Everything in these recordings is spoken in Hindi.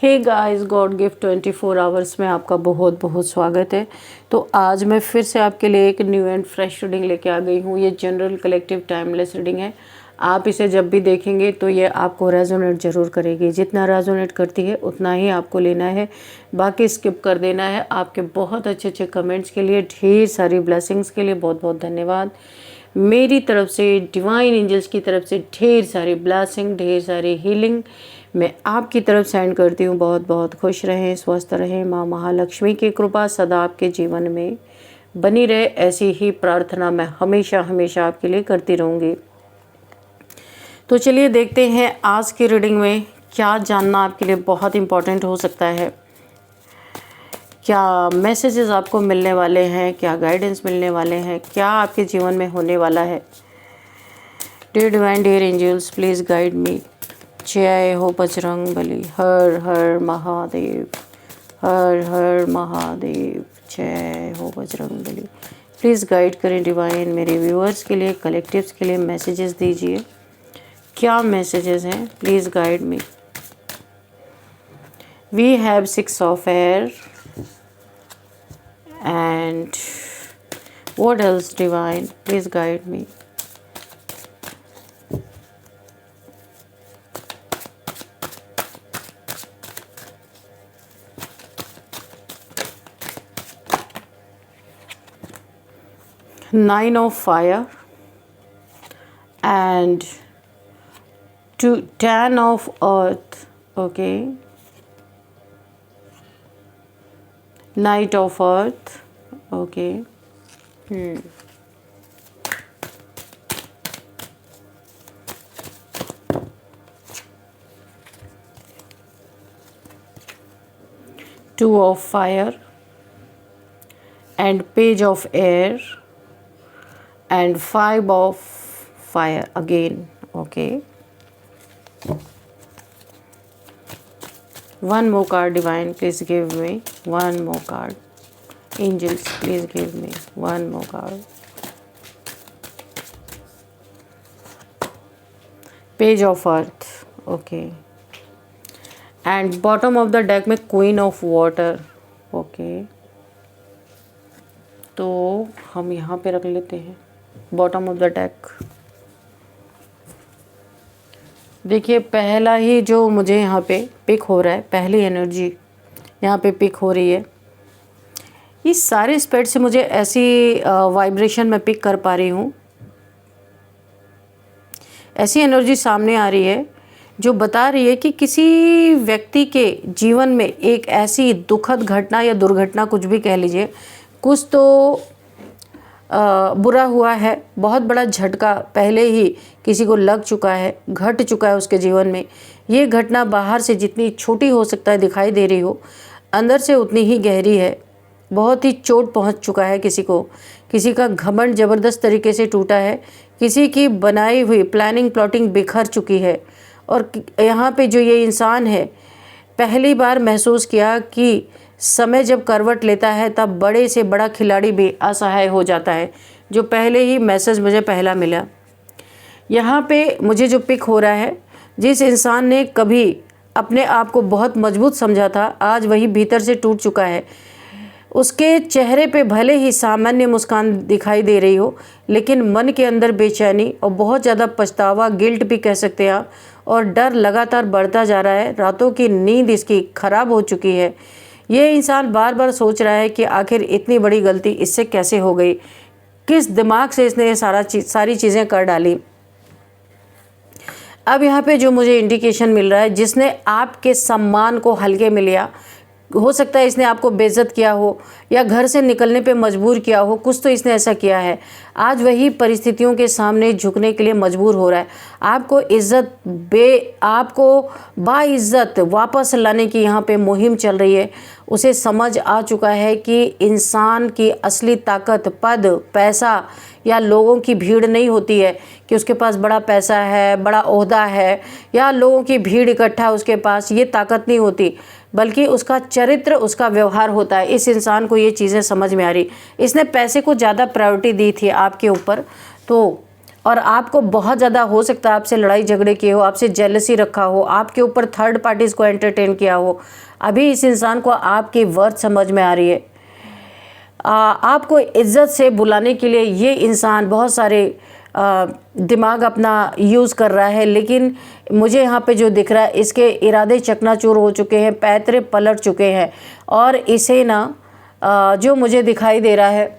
हे गाइस, गॉड गिफ्ट 24 आवर्स में आपका बहुत बहुत स्वागत है। तो आज मैं फिर से आपके लिए एक न्यू एंड फ्रेश रीडिंग लेके आ गई हूँ। ये जनरल कलेक्टिव टाइमलेस रीडिंग है। आप इसे जब भी देखेंगे तो ये आपको रेजोनेट ज़रूर करेगी। जितना रेजोनेट करती है उतना ही आपको लेना है, बाकी स्किप कर देना है। आपके बहुत अच्छे अच्छे कमेंट्स के लिए, ढेर सारी ब्लेसिंग्स के लिए बहुत बहुत धन्यवाद। मेरी तरफ से, डिवाइन एंजल्स की तरफ से ढेर सारी ब्लेसिंग, ढेर सारी हीलिंग मैं आपकी तरफ सेंड करती हूँ। बहुत बहुत खुश रहें, स्वस्थ रहें। माँ महालक्ष्मी की कृपा सदा आपके जीवन में बनी रहे, ऐसी ही प्रार्थना मैं हमेशा हमेशा आपके लिए करती रहूँगी। तो चलिए देखते हैं आज की रीडिंग में क्या जानना आपके लिए बहुत इम्पोर्टेंट हो सकता है। क्या मैसेजेस आपको मिलने वाले हैं, क्या गाइडेंस मिलने वाले हैं, क्या आपके जीवन में होने वाला है। Dear divine, dear angels, please guide me. जय हो बजरंग बली। हर हर महादेव, हर हर महादेव। जय हो बजरंग बली। प्लीज़ गाइड करें डिवाइन, मेरे व्यूअर्स के लिए, कलेक्टिव्स के लिए मैसेजेस दीजिए। क्या मैसेजेस हैं, please guide me. We have 6 of air and what else divine, please guide me. Nine of fire and 10 of earth. Okay, Knight of earth. Okay. Two of fire and page of air and 5 of fire again. Okay, one more card divine, please give me one more card. Angels, please give me one more card. Page of earth. Okay, and bottom of the deck में queen of water. Okay, तो हम यहाँ पे रख लेते हैं बॉटम ऑफ द डेक। देखिए, पहला ही जो मुझे यहाँ पे पिक हो रहा है, पहली एनर्जी यहाँ पे पिक हो रही है। इस सारे स्पेड से मुझे ऐसी वाइब्रेशन में पिक कर पा रही हूँ, ऐसी एनर्जी सामने आ रही है जो बता रही है कि किसी व्यक्ति के जीवन में एक ऐसी दुखद घटना या दुर्घटना, कुछ भी कह लीजिए, कुछ तो बुरा हुआ है। बहुत बड़ा झटका पहले ही किसी को लग चुका है, घट चुका है उसके जीवन में। ये घटना बाहर से जितनी छोटी हो सकता है दिखाई दे रही हो, अंदर से उतनी ही गहरी है। बहुत ही चोट पहुंच चुका है किसी को, किसी का घमंड ज़बरदस्त तरीके से टूटा है, किसी की बनाई हुई प्लानिंग प्लॉटिंग बिखर चुकी है। और यहाँ पे जो ये इंसान है, पहली बार महसूस किया कि समय जब करवट लेता है तब बड़े से बड़ा खिलाड़ी भी असहाय हो जाता है। जो पहले ही मैसेज मुझे पहला मिला, यहाँ पे मुझे जो पिक हो रहा है, जिस इंसान ने कभी अपने आप को बहुत मजबूत समझा था, आज वही भीतर से टूट चुका है। उसके चेहरे पे भले ही सामान्य मुस्कान दिखाई दे रही हो, लेकिन मन के अंदर बेचैनी और बहुत ज़्यादा पछतावा, गिल्ट भी कह सकते हैं आप, और डर लगातार बढ़ता जा रहा है। रातों की नींद इसकी खराब हो चुकी है। ये इंसान बार बार सोच रहा है कि आखिर इतनी बड़ी गलती इससे कैसे हो गई, किस दिमाग से इसने ये सारी चीज़ें कर डाली। अब यहाँ पे जो मुझे इंडिकेशन मिल रहा है, जिसने आपके सम्मान को हल्के में लिया, हो सकता है इसने आपको बेइज्जत किया हो या घर से निकलने पे मजबूर किया हो, कुछ तो इसने ऐसा किया है। आज वही परिस्थितियों के सामने झुकने के लिए मजबूर हो रहा है। आपको बाइज्जत वापस लाने की यहाँ पे मुहिम चल रही है। उसे समझ आ चुका है कि इंसान की असली ताकत पद, पैसा या लोगों की भीड़ नहीं होती है, कि उसके पास बड़ा पैसा है, बड़ा ओहदा है या लोगों की भीड़ इकट्ठा उसके पास, ये ताकत नहीं होती, बल्कि उसका चरित्र, उसका व्यवहार होता है। इस इंसान को ये चीज़ें समझ में आ रही। इसने पैसे को ज़्यादा प्रायोरिटी दी थी आपके ऊपर, तो और आपको बहुत ज़्यादा हो सकता है आपसे लड़ाई झगड़े किए हो, आपसे जेलसी रखा हो, आपके ऊपर थर्ड पार्टीज़ को एंटरटेन किया हो। अभी इस इंसान को आपकी वर्थ समझ में आ रही है। आपको इज़्ज़त से बुलाने के लिए ये इंसान बहुत सारे दिमाग अपना यूज़ कर रहा है, लेकिन मुझे यहाँ पे जो दिख रहा है इसके इरादे चकनाचूर हो चुके हैं, पैतरे पलट चुके हैं। और इसे ना जो मुझे दिखाई दे रहा है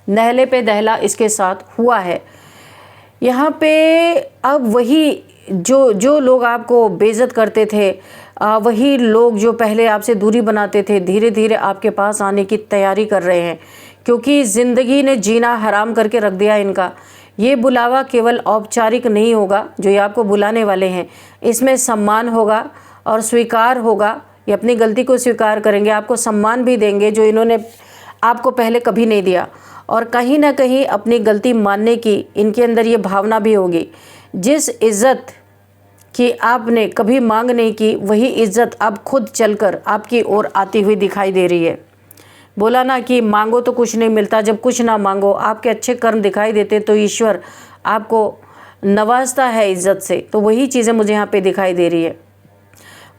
नहले पे दहला इसके साथ हुआ है। यहाँ पे अब वही जो लोग आपको बेइज्जत करते थे, वही लोग जो पहले आपसे दूरी बनाते थे, धीरे धीरे आपके पास आने की तैयारी कर रहे हैं, क्योंकि ज़िंदगी ने जीना हराम करके रख दिया इनका। ये बुलावा केवल औपचारिक नहीं होगा जो ये आपको बुलाने वाले हैं, इसमें सम्मान होगा और स्वीकार होगा। ये अपनी गलती को स्वीकार करेंगे, आपको सम्मान भी देंगे जो इन्होंने आपको पहले कभी नहीं दिया। और कहीं ना कहीं अपनी गलती मानने की इनके अंदर ये भावना भी होगी। जिस इज़्ज़त की आपने कभी मांग नहीं की, वही इज़्ज़त अब खुद चलकर आपकी ओर आती हुई दिखाई दे रही है। बोला ना कि मांगो तो कुछ नहीं मिलता, जब कुछ ना मांगो आपके अच्छे कर्म दिखाई देते तो ईश्वर आपको नवाजता है इज़्ज़त से। तो वही चीज़ें मुझे यहाँ पे दिखाई दे रही है।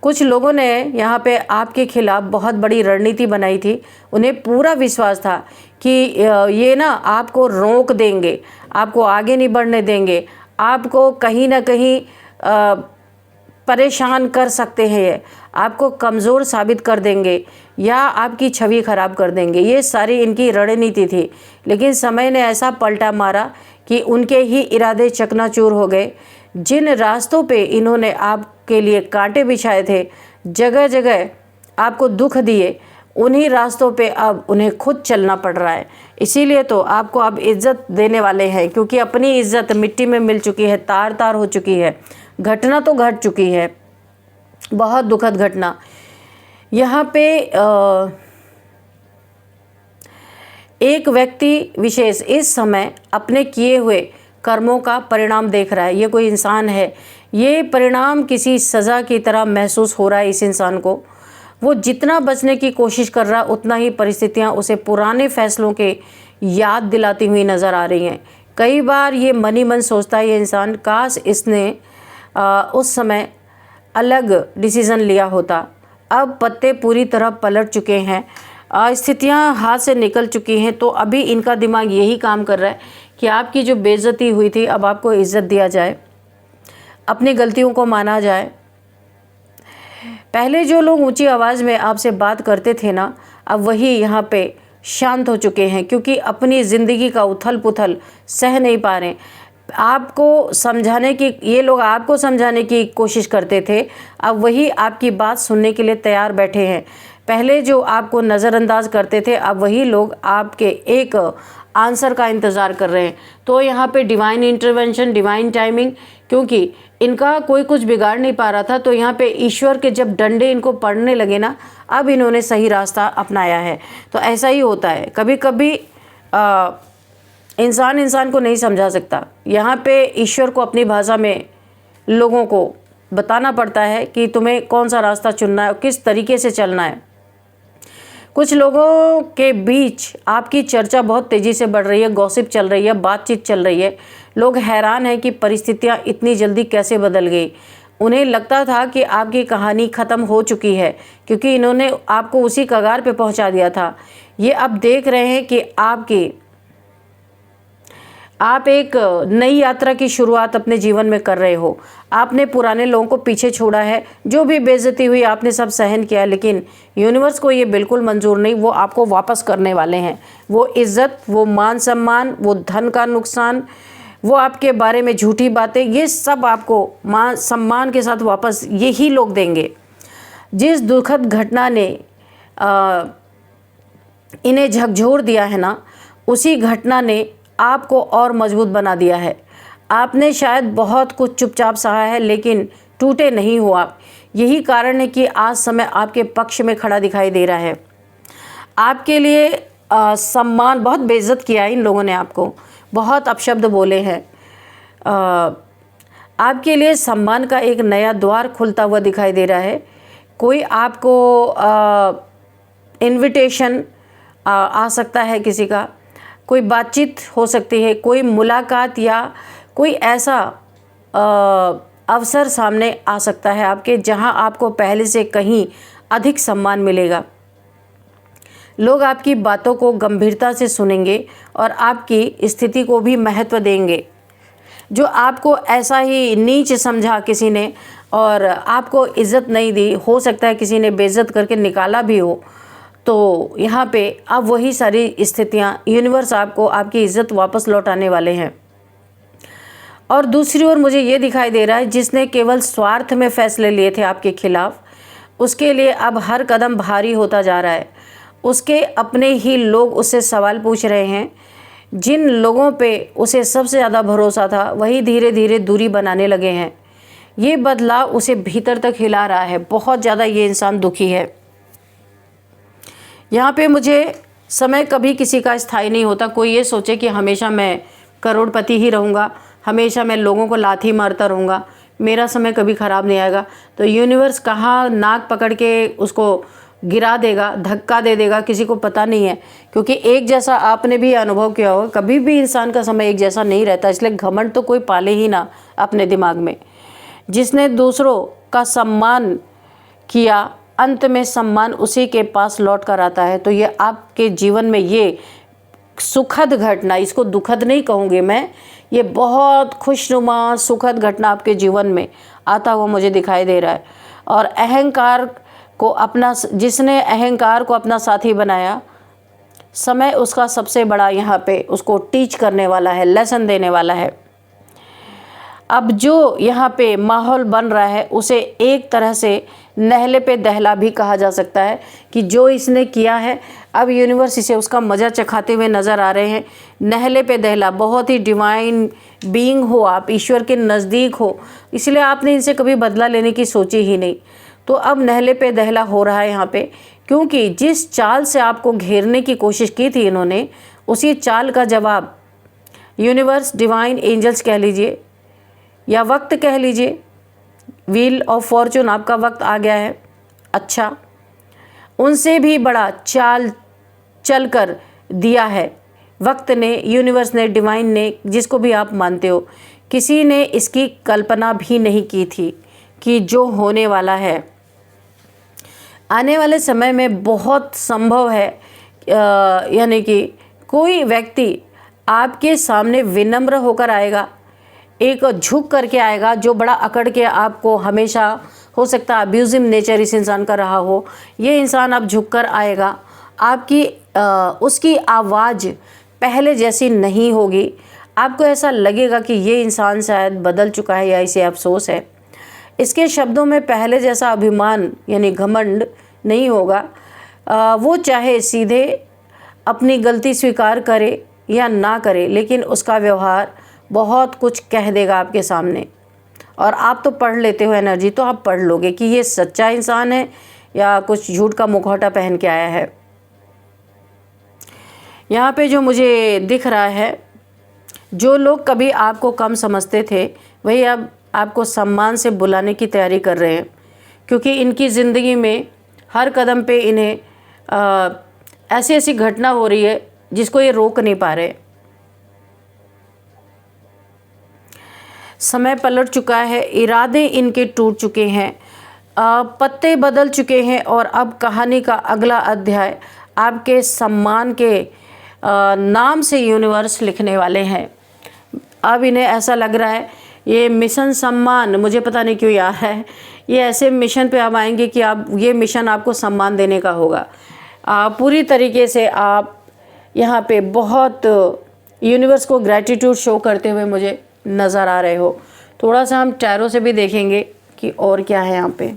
कुछ लोगों ने यहाँ पे आपके खिलाफ बहुत बड़ी रणनीति बनाई थी। उन्हें पूरा विश्वास था कि ये ना आपको रोक देंगे, आपको आगे नहीं बढ़ने देंगे, आपको कहीं ना कहीं परेशान कर सकते हैं, ये आपको कमज़ोर साबित कर देंगे या आपकी छवि खराब कर देंगे। ये सारी इनकी रणनीति थी, लेकिन समय ने ऐसा पलटा मारा कि उनके ही इरादे चकनाचूर हो गए। जिन रास्तों पे इन्होंने आपके लिए कांटे बिछाए थे, जगह जगह आपको दुख दिए, उन्हीं रास्तों पे अब उन्हें खुद चलना पड़ रहा है। इसीलिए तो आपको अब इज़्ज़त देने वाले हैं, क्योंकि अपनी इज़्ज़त मिट्टी में मिल चुकी है, तार तार हो चुकी है। घटना तो घट चुकी है, बहुत दुखद घटना। यहाँ पे एक व्यक्ति विशेष इस समय अपने किए हुए कर्मों का परिणाम देख रहा है। ये कोई इंसान है, ये परिणाम किसी सज़ा की तरह महसूस हो रहा है इस इंसान को। वो जितना बचने की कोशिश कर रहा है, उतना ही परिस्थितियाँ उसे पुराने फैसलों के याद दिलाती हुई नज़र आ रही हैं। कई बार ये मन ही मन सोचता है ये इंसान, काश इसने उस समय अलग डिसीज़न लिया होता। अब पत्ते पूरी तरह पलट चुके हैं, स्थितियाँ हाथ से निकल चुकी हैं। तो अभी इनका दिमाग यही काम कर रहा है कि आपकी जो बेइज्जती हुई थी, अब आपको इज़्ज़त दिया जाए, अपनी गलतियों को माना जाए। पहले जो लोग ऊंची आवाज़ में आपसे बात करते थे ना, अब वही यहाँ पे शांत हो चुके हैं, क्योंकि अपनी ज़िंदगी का उथल पुथल सह नहीं पा रहे। आपको समझाने की, ये लोग आपको समझाने की कोशिश करते थे, अब वही आपकी बात सुनने के लिए तैयार बैठे हैं। पहले जो आपको नज़रअंदाज करते थे, अब वही लोग आपके एक आंसर का इंतज़ार कर रहे हैं। तो यहाँ पे डिवाइन इंटरवेंशन, डिवाइन टाइमिंग, क्योंकि इनका कोई कुछ बिगाड़ नहीं पा रहा था, तो यहाँ पे ईश्वर के जब डंडे इनको पड़ने लगे ना, अब इन्होंने सही रास्ता अपनाया है। तो ऐसा ही होता है, कभी कभी इंसान को नहीं समझा सकता। यहाँ पे ईश्वर को अपनी भाषा में लोगों को बताना पड़ता है कि तुम्हें कौन सा रास्ता चुनना है और किस तरीके से चलना है। कुछ लोगों के बीच आपकी चर्चा बहुत तेज़ी से बढ़ रही है, गॉसिप चल रही है, बातचीत चल रही है। लोग हैरान हैं कि परिस्थितियाँ इतनी जल्दी कैसे बदल गई। उन्हें लगता था कि आपकी कहानी ख़त्म हो चुकी है, क्योंकि इन्होंने आपको उसी कगार पे पहुंचा दिया था। ये अब देख रहे हैं कि आप एक नई यात्रा की शुरुआत अपने जीवन में कर रहे हो। आपने पुराने लोगों को पीछे छोड़ा है, जो भी बेइज्जती हुई आपने सब सहन किया, लेकिन यूनिवर्स को ये बिल्कुल मंजूर नहीं। वो आपको वापस करने वाले हैं। वो इज़्ज़त, वो मान सम्मान, वो धन का नुकसान, वो आपके बारे में झूठी बातें, ये सब आपको मान सम्मान के साथ वापस यही लोग देंगे। जिस दुखद घटना ने इन्हें झकझोर दिया है ना, उसी घटना ने आपको और मजबूत बना दिया है। आपने शायद बहुत कुछ चुपचाप सहा है, लेकिन टूटे नहीं हो आप। यही कारण है कि आज समय आपके पक्ष में खड़ा दिखाई दे रहा है। आपके लिए सम्मान, बहुत बेइज्जत किया है इन लोगों ने, आपको बहुत अपशब्द बोले हैं। आपके लिए सम्मान का एक नया द्वार खुलता हुआ दिखाई दे रहा है। कोई आपको इनविटेशन आ सकता है किसी का, कोई बातचीत हो सकती है, कोई मुलाकात या कोई ऐसा अवसर सामने आ सकता है आपके, जहां आपको पहले से कहीं अधिक सम्मान मिलेगा। लोग आपकी बातों को गंभीरता से सुनेंगे और आपकी स्थिति को भी महत्व देंगे। जो आपको ऐसा ही नीच समझा किसी ने और आपको इज़्ज़त नहीं दी, हो सकता है किसी ने बेइज्जत करके निकाला भी हो, तो यहाँ पे अब वही सारी स्थितियाँ, यूनिवर्स आपको आपकी इज़्ज़त वापस लौटाने वाले हैं। और दूसरी ओर मुझे ये दिखाई दे रहा है, जिसने केवल स्वार्थ में फैसले लिए थे आपके खिलाफ, उसके लिए अब हर कदम भारी होता जा रहा है। उसके अपने ही लोग उससे सवाल पूछ रहे हैं। जिन लोगों पे उसे सबसे ज़्यादा भरोसा था, वही धीरे धीरे दूरी बनाने लगे हैं। ये बदलाव उसे भीतर तक हिला रहा है। बहुत ज़्यादा ये इंसान दुखी है। यहाँ पे मुझे समय कभी किसी का स्थायी नहीं होता। कोई ये सोचे कि हमेशा मैं करोड़पति ही रहूँगा, हमेशा मैं लोगों को लाठी मारता रहूँगा, मेरा समय कभी ख़राब नहीं आएगा, तो यूनिवर्स कहाँ नाक पकड़ के उसको गिरा देगा, धक्का दे देगा, किसी को पता नहीं है। क्योंकि एक जैसा आपने भी अनुभव किया होगा, कभी भी इंसान का समय एक जैसा नहीं रहता। इसलिए घमंड तो कोई पाले ही ना अपने दिमाग में। जिसने दूसरों का सम्मान किया, अंत में सम्मान उसी के पास लौट कर आता है। तो ये आपके जीवन में ये सुखद घटना, इसको दुखद नहीं कहूँगी मैं, ये बहुत खुशनुमा सुखद घटना आपके जीवन में आता हुआ मुझे दिखाई दे रहा है। और अहंकार को अपना, जिसने अहंकार को अपना साथी बनाया, समय उसका सबसे बड़ा यहाँ पे उसको टीच करने वाला है, लेसन देने वाला है। अब जो यहाँ पे माहौल बन रहा है, उसे एक तरह से नहले पे दहला भी कहा जा सकता है कि जो इसने किया है, अब यूनिवर्स इसे उसका मज़ा चखाते हुए नज़र आ रहे हैं। नहले पे दहला, बहुत ही डिवाइन बीइंग हो आप, ईश्वर के नज़दीक हो, इसलिए आपने इनसे कभी बदला लेने की सोची ही नहीं। तो अब नहले पे दहला हो रहा है यहाँ पे, क्योंकि जिस चाल से आपको घेरने की कोशिश की थी इन्होंने, उसी चाल का जवाब यूनिवर्स, डिवाइन एंजल्स कह लीजिए या वक्त कह लीजिए, व्हील ऑफ फॉर्चून, आपका वक्त आ गया है। अच्छा, उनसे भी बड़ा चाल चल कर दिया है वक्त ने, यूनिवर्स ने, डिवाइन ने, जिसको भी आप मानते हो। किसी ने इसकी कल्पना भी नहीं की थी कि जो होने वाला है आने वाले समय में बहुत संभव है, यानी कि कोई व्यक्ति आपके सामने विनम्र होकर आएगा, एक झुक करके आएगा, जो बड़ा अकड़ के आपको हमेशा, हो सकता है अब्यूजिव नेचर इस इंसान का रहा हो, ये इंसान अब झुक कर आएगा। आपकी उसकी आवाज़ पहले जैसी नहीं होगी। आपको ऐसा लगेगा कि ये इंसान शायद बदल चुका है या इसे अफसोस है। इसके शब्दों में पहले जैसा अभिमान यानी घमंड नहीं होगा। वो चाहे सीधे अपनी गलती स्वीकार करे या ना करे, लेकिन उसका व्यवहार बहुत कुछ कह देगा आपके सामने। और आप तो पढ़ लेते हो एनर्जी, तो आप पढ़ लोगे कि ये सच्चा इंसान है या कुछ झूठ का मुखौटा पहन के आया है। यहाँ पे जो मुझे दिख रहा है, जो लोग कभी आपको कम समझते थे, वही अब आपको सम्मान से बुलाने की तैयारी कर रहे हैं, क्योंकि इनकी ज़िंदगी में हर कदम पे इन्हें ऐसी ऐसी घटना हो रही है जिसको ये रोक नहीं पा रहे। समय पलट चुका है, इरादे इनके टूट चुके हैं, पत्ते बदल चुके हैं और अब कहानी का अगला अध्याय आपके सम्मान के नाम से यूनिवर्स लिखने वाले हैं। अब इन्हें ऐसा लग रहा है, ये मिशन सम्मान मुझे पता नहीं क्यों याद है, ये ऐसे मिशन पे अब आएंगे कि आप, ये मिशन आपको सम्मान देने का होगा। पूरी तरीके से आप यहाँ पे बहुत यूनिवर्स को ग्रैटिट्यूड शो करते हुए मुझे नज़र आ रहे हो। थोड़ा सा हम टैरो से भी देखेंगे कि और क्या है यहाँ पे,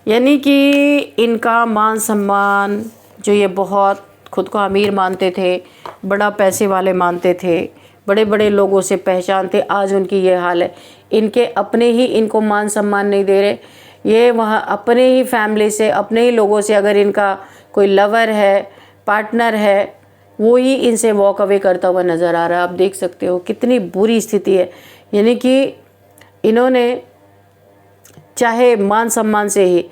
यानी कि इनका मान सम्मान, जो ये बहुत खुद को अमीर मानते थे, बड़ा पैसे वाले मानते थे, बड़े बड़े लोगों से पहचान थे, आज उनकी ये हाल है। इनके अपने ही इनको मान सम्मान नहीं दे रहे। ये वहाँ अपने ही फैमिली से, अपने ही लोगों से, अगर इनका कोई लवर है, पार्टनर है, वो ही इनसे वॉक अवे करता हुआ नज़र आ रहा है। आप देख सकते हो कितनी बुरी स्थिति है। यानी कि इन्होंने चाहे मान सम्मान से ही,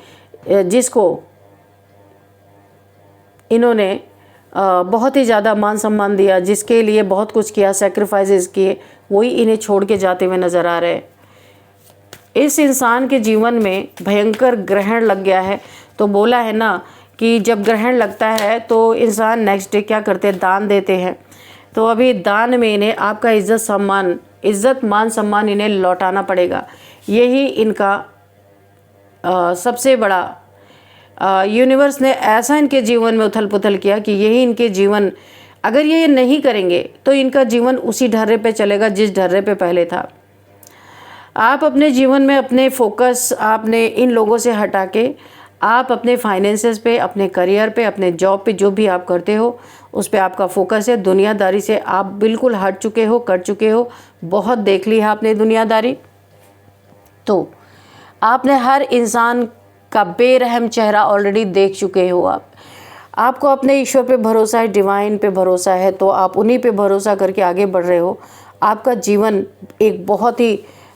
जिसको इन्होंने बहुत ही ज़्यादा मान सम्मान दिया, जिसके लिए बहुत कुछ किया, सेक्रीफाइसेस किए, वही इन्हें छोड़ के जाते हुए नज़र आ रहे हैं। इस इंसान के जीवन में भयंकर ग्रहण लग गया है। तो बोला है ना कि जब ग्रहण लगता है तो इंसान नेक्स्ट डे क्या करते हैं, दान देते हैं। तो अभी दान में इन्हें आपका इज्जत मान सम्मान इन्हें लौटाना पड़ेगा। यही इनका सबसे बड़ा यूनिवर्स ने ऐसा इनके जीवन में उथल पुथल किया कि यही इनके जीवन, अगर ये नहीं करेंगे तो इनका जीवन उसी ढर्रे पे चलेगा जिस ढर्रे पे पहले था। आप अपने जीवन में अपने फोकस आपने इन लोगों से हटा के आप अपने फाइनेंसेस पे, अपने करियर पे, अपने जॉब पे, जो भी आप करते हो उस पे आपका फोकस है। दुनियादारी से आप बिल्कुल हट चुके हो, कर चुके हो, बहुत देख ली है आपने दुनियादारी। तो आपने हर इंसान का बेरहम चेहरा ऑलरेडी देख चुके हो। आपको अपने ईश्वर पे भरोसा है, डिवाइन पे भरोसा है, तो आप उन्हीं पे भरोसा करके आगे बढ़ रहे हो। आपका जीवन एक बहुत ही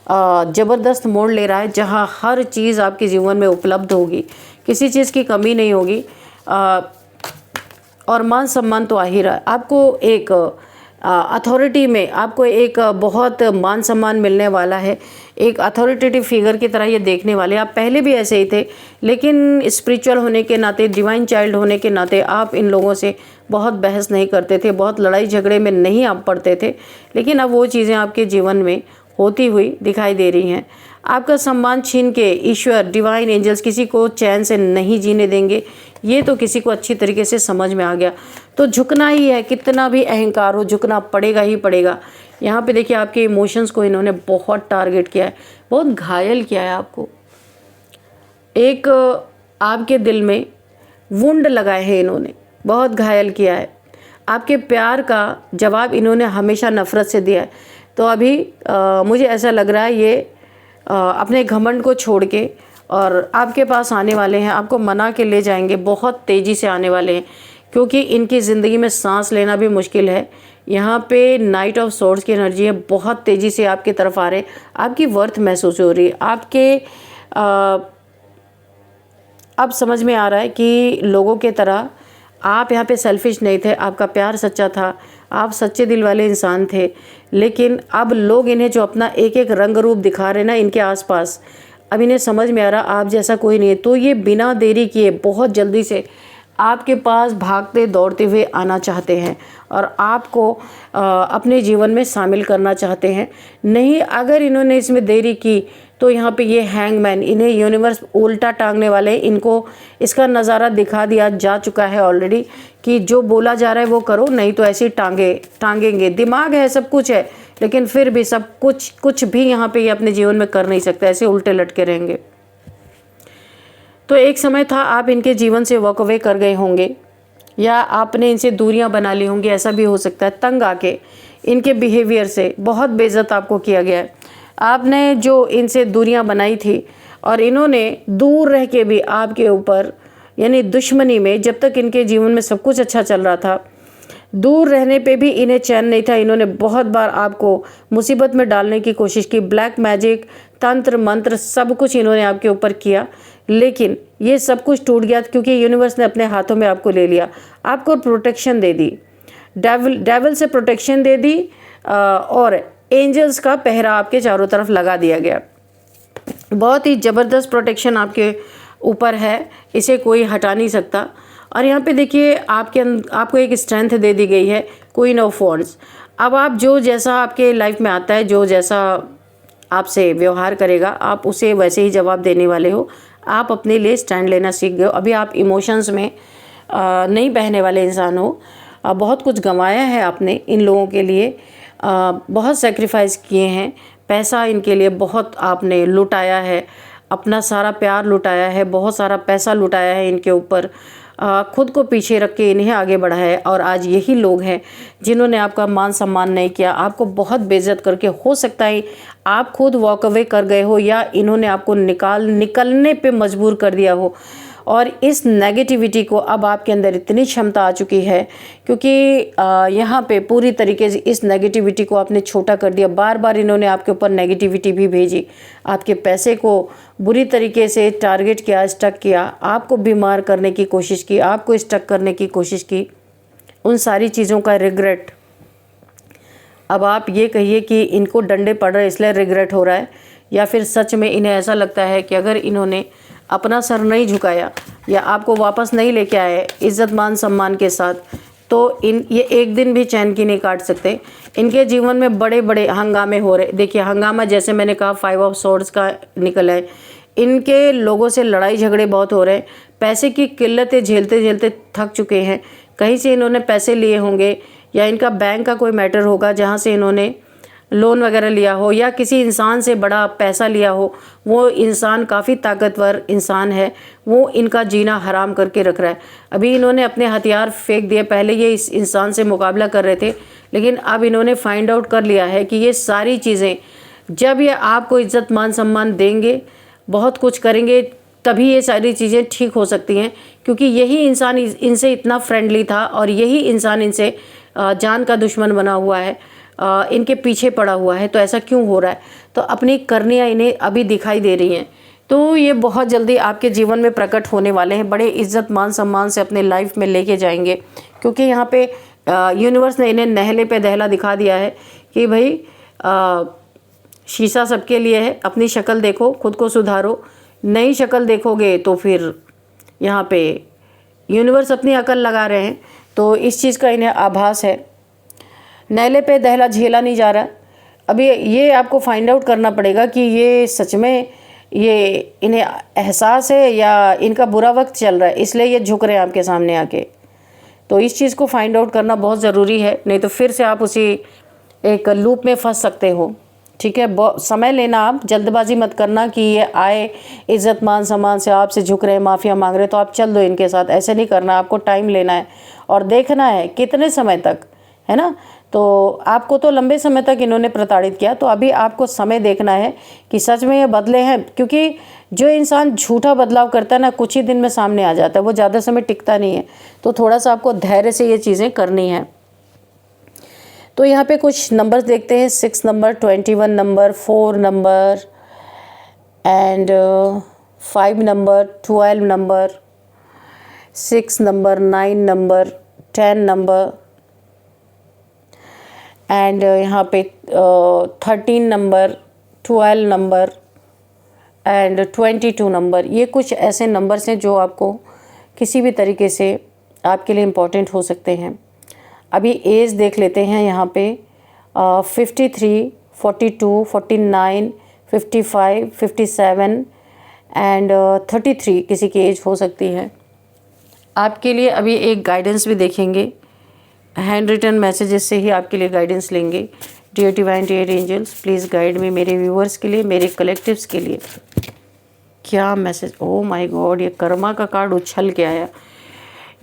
ज़बरदस्त मोड़ ले रहा है, जहाँ हर चीज़ आपके जीवन में उपलब्ध होगी, किसी चीज़ की कमी नहीं होगी, और मान सम्मान तो आ ही रहा है। आपको एक अथॉरिटी में आपको एक बहुत मान सम्मान मिलने वाला है। एक अथॉरिटेटिव फिगर की तरह ये देखने वाले। आप पहले भी ऐसे ही थे, लेकिन स्पिरिचुअल होने के नाते, डिवाइन चाइल्ड होने के नाते आप इन लोगों से बहुत बहस नहीं करते थे, बहुत लड़ाई झगड़े में नहीं आप पड़ते थे। लेकिन अब वो चीज़ें आपके जीवन में होती हुई दिखाई दे रही हैं। आपका सम्मान छीन के ईश्वर, डिवाइन एंजल्स किसी को चैन से नहीं जीने देंगे। ये तो किसी को अच्छी तरीके से समझ में आ गया। तो झुकना ही है, कितना भी अहंकार हो, झुकना पड़ेगा ही पड़ेगा। यहाँ पे देखिए आपके इमोशंस को इन्होंने बहुत टारगेट किया है, बहुत घायल किया है आपको। एक आपके दिल में वुंड लगाए हैं इन्होंने, बहुत घायल किया है। आपके प्यार का जवाब इन्होंने हमेशा नफ़रत से दिया है। तो अभी मुझे ऐसा लग रहा है ये अपने घमंड को छोड़ के और आपके पास आने वाले हैं, आपको मना के ले जाएंगे, बहुत तेज़ी से आने वाले हैं, क्योंकि इनकी ज़िंदगी में सांस लेना भी मुश्किल है। यहाँ पे नाइट ऑफ सोर्ड्स की एनर्जी है, बहुत तेज़ी से आपकी तरफ आ रहे हैं। आपकी वर्थ महसूस हो रही है। आपके अब समझ में आ रहा है कि लोगों के तरह आप यहाँ पे सेल्फिश नहीं थे, आपका प्यार सच्चा था, आप सच्चे दिल वाले इंसान थे। लेकिन अब लोग इन्हें जो अपना एक एक रंग रूप दिखा रहे ना इनके आसपास, अब इन्हें समझ में आ रहा आप जैसा कोई नहीं है। तो ये बिना देरी किए बहुत जल्दी से आपके पास भागते दौड़ते हुए आना चाहते हैं और आपको अपने जीवन में शामिल करना चाहते हैं। नहीं, अगर इन्होंने इसमें देरी की तो यहाँ पे ये हैंगमैन, इन्हें यूनिवर्स उल्टा टांगने वाले, इनको इसका नज़ारा दिखा दिया जा चुका है ऑलरेडी कि जो बोला जा रहा है वो करो, नहीं तो ऐसे टांगेंगे। दिमाग है, सब कुछ है, लेकिन फिर भी सब कुछ भी यहाँ पे ये अपने जीवन में कर नहीं सकते, ऐसे उल्टे लटके रहेंगे। तो एक समय था आप इनके जीवन से वॉक अवे कर गए होंगे, या आपने इनसे दूरियां बना ली होंगी, ऐसा भी हो सकता है। तंग आके इनके बिहेवियर से बहुत बेइज्जत आपको किया गया है। आपने जो इनसे दूरियां बनाई थी और इन्होंने दूर रह के भी आपके ऊपर, यानी दुश्मनी में, जब तक इनके जीवन में सब कुछ अच्छा चल रहा था, दूर रहने पे भी इन्हें चैन नहीं था। इन्होंने बहुत बार आपको मुसीबत में डालने की कोशिश की, ब्लैक मैजिक, तंत्र मंत्र, सब कुछ इन्होंने आपके ऊपर किया, लेकिन ये सब कुछ टूट गया क्योंकि यूनिवर्स ने अपने हाथों में आपको ले लिया, आपको प्रोटेक्शन दे दी, डेविल से प्रोटेक्शन दे दी, और एंजल्स का पहरा आपके चारों तरफ लगा दिया गया। बहुत ही ज़बरदस्त प्रोटेक्शन आपके ऊपर है, इसे कोई हटा नहीं सकता। और यहाँ पे देखिए आपको एक स्ट्रेंथ दे दी गई है, क्वीन ऑफ वॉन्ड्स। अब आप जो जैसा आपके लाइफ में आता है, जो जैसा आपसे व्यवहार करेगा, आप उसे वैसे ही जवाब देने वाले हो। आप अपने लिए स्टैंड लेना सीख गए हो। अभी आप इमोशंस में नहीं बहने वाले इंसान हो। बहुत कुछ गंवाया है आपने इन लोगों के लिए, बहुत सेक्रीफाइस किए हैं, पैसा इनके लिए बहुत आपने लुटाया है, अपना सारा प्यार लुटाया है, बहुत सारा पैसा लुटाया है इनके ऊपर, खुद को पीछे रख के इन्हें आगे बढ़ाया है। और आज यही लोग हैं जिन्होंने आपका मान सम्मान नहीं किया, आपको बहुत बेइज्जत करके, हो सकता है आप खुद वॉक अवे कर गए हो या इन्होंने आपको निकलने पे मजबूर कर दिया हो। और इस नेगेटिविटी को अब आपके अंदर इतनी क्षमता आ चुकी है, क्योंकि यहाँ पे पूरी तरीके से इस नेगेटिविटी को आपने छोटा कर दिया। बार बार इन्होंने आपके ऊपर नेगेटिविटी भी भेजी, आपके पैसे को बुरी तरीके से टारगेट किया, स्टक किया, आपको बीमार करने की कोशिश की, आपको स्टक करने की कोशिश की। उन सारी चीज़ों का रिग्रेट। अब आप ये कहिए कि इनको डंडे पड़ रहे इसलिए रिग्रेट हो रहा है, या फिर सच में इन्हें ऐसा लगता है कि अगर इन्होंने अपना सर नहीं झुकाया या आपको वापस नहीं लेके आए इज़्ज़त मान सम्मान के साथ, तो ये एक दिन भी चैन की नहीं काट सकते। इनके जीवन में बड़े बड़े हंगामे हो रहे। देखिए हंगामा जैसे मैंने कहा 5 ऑफ सोर्ड्स का निकला है। इनके लोगों से लड़ाई झगड़े बहुत हो रहे हैं, पैसे की किल्लतें झेलते झेलते थक चुके हैं। कहीं से इन्होंने पैसे लिए होंगे या इनका बैंक का कोई मैटर होगा जहाँ से इन्होंने लोन वगैरह लिया हो या किसी इंसान से बड़ा पैसा लिया हो। वो इंसान काफ़ी ताकतवर इंसान है, वो इनका जीना हराम करके रख रहा है। अभी इन्होंने अपने हथियार फेंक दिए। पहले ये इस इंसान से मुकाबला कर रहे थे, लेकिन अब इन्होंने फाइंड आउट कर लिया है कि ये सारी चीज़ें जब ये आपको इज़्ज़त मान सम्मान देंगे, बहुत कुछ करेंगे, तभी ये सारी चीज़ें ठीक हो सकती हैं। क्योंकि यही इंसान इनसे इतना फ्रेंडली था और यही इंसान इनसे जान का दुश्मन बना हुआ है, इनके पीछे पड़ा हुआ है। तो ऐसा क्यों हो रहा है? तो अपनी करनियाँ इन्हें अभी दिखाई दे रही हैं। तो ये बहुत जल्दी आपके जीवन में प्रकट होने वाले हैं, बड़े इज़्ज़त मान सम्मान से अपने लाइफ में लेके जाएंगे। क्योंकि यहाँ पे यूनिवर्स ने इन्हें नहले पे दहला दिखा दिया है कि भाई शीशा सबके लिए है, अपनी शक्ल देखो, खुद को सुधारो। नई शक्ल देखोगे तो फिर यहाँ पे यूनिवर्स अपनी अकल लगा रहे हैं। तो इस चीज़ का इन्हें आभास है। नहले पे दहला झेला नहीं जा रहा। अभी ये आपको फाइंड आउट करना पड़ेगा कि ये सच में ये इन्हें एहसास है या इनका बुरा वक्त चल रहा है, इसलिए ये झुक रहे हैं आपके सामने आके। तो इस चीज़ को फाइंड आउट करना बहुत ज़रूरी है, नहीं तो फिर से आप उसी एक लूप में फंस सकते हो। ठीक है, बहुत समय लेना, आप जल्दबाजी मत करना कि ये आए इज़्ज़त मान सम्मान से आपसे झुक रहे, माफ़िया मांग रहे तो आप चल दो इनके साथ। ऐसे नहीं करना, आपको टाइम लेना है और देखना है कितने समय तक, है ना। तो आपको तो लंबे समय तक इन्होंने प्रताड़ित किया, तो अभी आपको समय देखना है कि सच में ये बदले हैं। क्योंकि जो इंसान झूठा बदलाव करता है ना, कुछ ही दिन में सामने आ जाता है, वो ज़्यादा समय टिकता नहीं है। तो थोड़ा सा आपको धैर्य से ये चीज़ें करनी है। तो यहाँ पे कुछ नंबर्स देखते हैं। 6 number, 21 number, 4 number and 5 number, 12 number, 6 number, 9 number, 10 number and यहाँ पे 13 नंबर, 12 नंबर एंड 22 नंबर। ये कुछ ऐसे नंबर्स हैं जो आपको किसी भी तरीके से आपके लिए इम्पोर्टेंट हो सकते हैं। अभी एज देख लेते हैं यहाँ पे 53, 42, 49, 55, 57 एंड 33 किसी की एज हो सकती है। आपके लिए अभी एक गाइडेंस भी देखेंगे, हैंड रिटन मैसेजेस से ही आपके लिए गाइडेंस लेंगे। Dear divine, dear angels, please guide me, मेरे व्यूअर्स के लिए, मेरे कलेक्टिव्स के लिए। क्या मैसेज? ओह माय गॉड, ये कर्मा का कार्ड उछल के आया।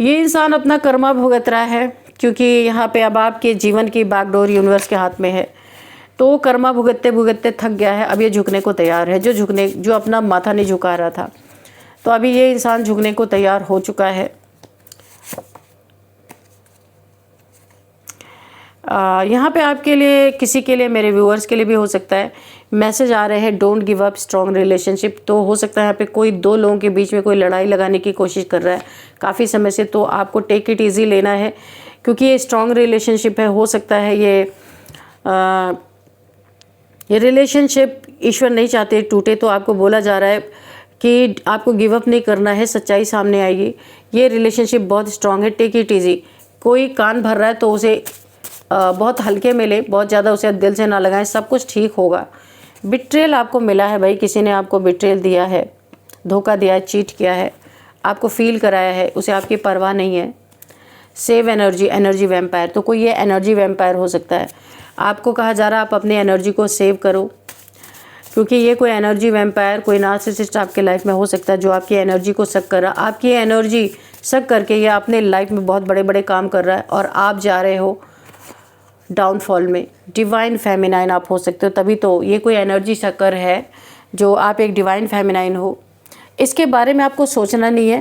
ये इंसान अपना कर्मा भुगत रहा है, क्योंकि यहाँ पे अब आपके जीवन की बागडोर यूनिवर्स के हाथ में है। तो कर्मा भुगतते भुगतते थक गया है, अब ये झुकने को तैयार है। जो अपना माथा नहीं झुका रहा था, तो अभी ये इंसान झुकने को तैयार हो चुका है। यहाँ पे आपके लिए, किसी के लिए, मेरे व्यूअर्स के लिए भी हो सकता है, मैसेज आ रहे हैं don't give up, strong relationship. तो हो सकता है यहाँ पे कोई दो लोगों के बीच में कोई लड़ाई लगाने की कोशिश कर रहा है काफ़ी समय से। तो आपको टेक इट ईजी लेना है, क्योंकि ये स्ट्रॉन्ग रिलेशनशिप है। हो सकता है ये रिलेशनशिप ईश्वर नहीं चाहते टूटे। तो आपको बोला जा रहा है कि आपको गिव अप नहीं करना है, सच्चाई सामने आएगी। ये रिलेशनशिप बहुत स्ट्रॉन्ग है, टेक इट ईजी। कोई कान भर रहा है तो उसे बहुत हल्के में ले, बहुत ज़्यादा उसे दिल से ना लगाएं, सब कुछ ठीक होगा। बिट्रेल आपको मिला है भाई, किसी ने आपको बिट्रेल दिया है, धोखा दिया है, चीट किया है, आपको फील कराया है, उसे आपकी परवाह नहीं है। Save energy, energy vampire. तो कोई ये एनर्जी वैम्पायर हो सकता है। आपको कहा जा रहा है आप अपनी एनर्जी को सेव करो, क्योंकि ये कोई एनर्जी वैम्पायर, कोई नार्सिसिस्ट आपके लाइफ में हो सकता है जो आपकी एनर्जी को सक कर रहा है। आपकी एनर्जी सक करके ये अपने लाइफ में बहुत बड़े बड़े काम कर रहा है और आप जा रहे हो डाउनफॉल में। डिवाइन फेमिनाइन आप हो सकते हो, तभी तो ये कोई एनर्जी शक्कर है जो आप एक डिवाइन फेमिनाइन हो। इसके बारे में आपको सोचना नहीं है।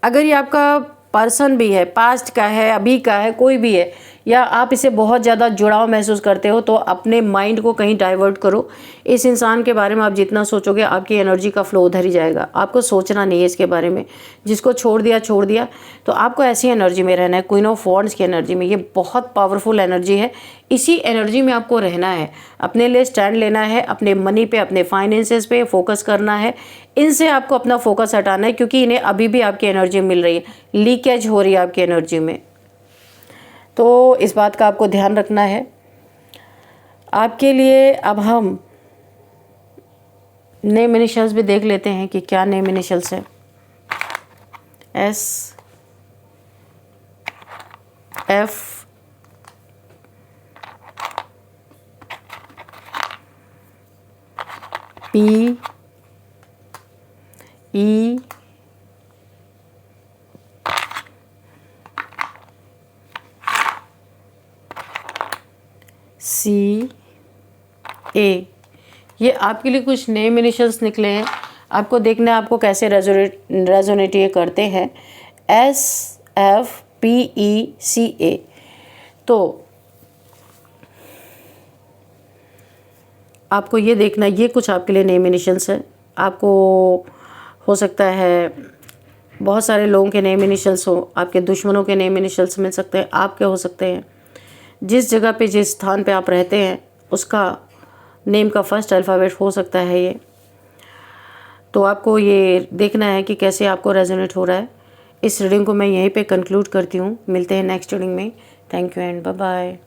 अगर ये आपका पर्सन भी है, पास्ट का है, अभी का है, कोई भी है, या आप इससे बहुत ज़्यादा जुड़ाव महसूस करते हो, तो अपने माइंड को कहीं डाइवर्ट करो। इस इंसान के बारे में आप जितना सोचोगे आपकी एनर्जी का फ्लो उधर ही जाएगा, आपको सोचना नहीं है इसके बारे में। जिसको छोड़ दिया, तो आपको ऐसी एनर्जी में रहना है, क्वीन ऑफ वॉन्ड्स की एनर्जी में। ये बहुत पावरफुल एनर्जी है, इसी एनर्जी में आपको रहना है, अपने लिए स्टैंड लेना है, अपने मनी पे, अपने फाइनेंसेस पे फोकस करना है। इनसे आपको अपना फोकस हटाना है, क्योंकि इन्हें अभी भी आपकी एनर्जी मिल रही है, लीकेज हो रही है आपकी एनर्जी में। तो इस बात का आपको ध्यान रखना है। आपके लिए अब हम नेम इनिशियल्स भी देख लेते हैं कि क्या नेम इनिशियल्स है। एस, एफ, पी, ई, सी, ए। ये आपके लिए कुछ नेम इनिशियल्स निकले हैं। आपको देखना है आपको कैसे रेजोनेट ये करते हैं। एस, एफ, पी, ई, सी, ए। तो आपको ये देखना, ये कुछ आपके लिए नेम इनिशियल्स है। आपको हो सकता है बहुत सारे लोगों के नेम इनिशियल्स हो, आपके दुश्मनों के नेम इनिशियल्स मिल सकते हैं, आपके हो सकते हैं। जिस जगह पे, जिस स्थान पे आप रहते हैं, उसका नेम का फर्स्ट अल्फ़ाबेट हो सकता है ये। तो आपको ये देखना है कि कैसे आपको रेजोनेट हो रहा है। इस रीडिंग को मैं यहीं पे कंक्लूड करती हूँ। मिलते हैं नेक्स्ट रीडिंग में। Thank you and bye bye.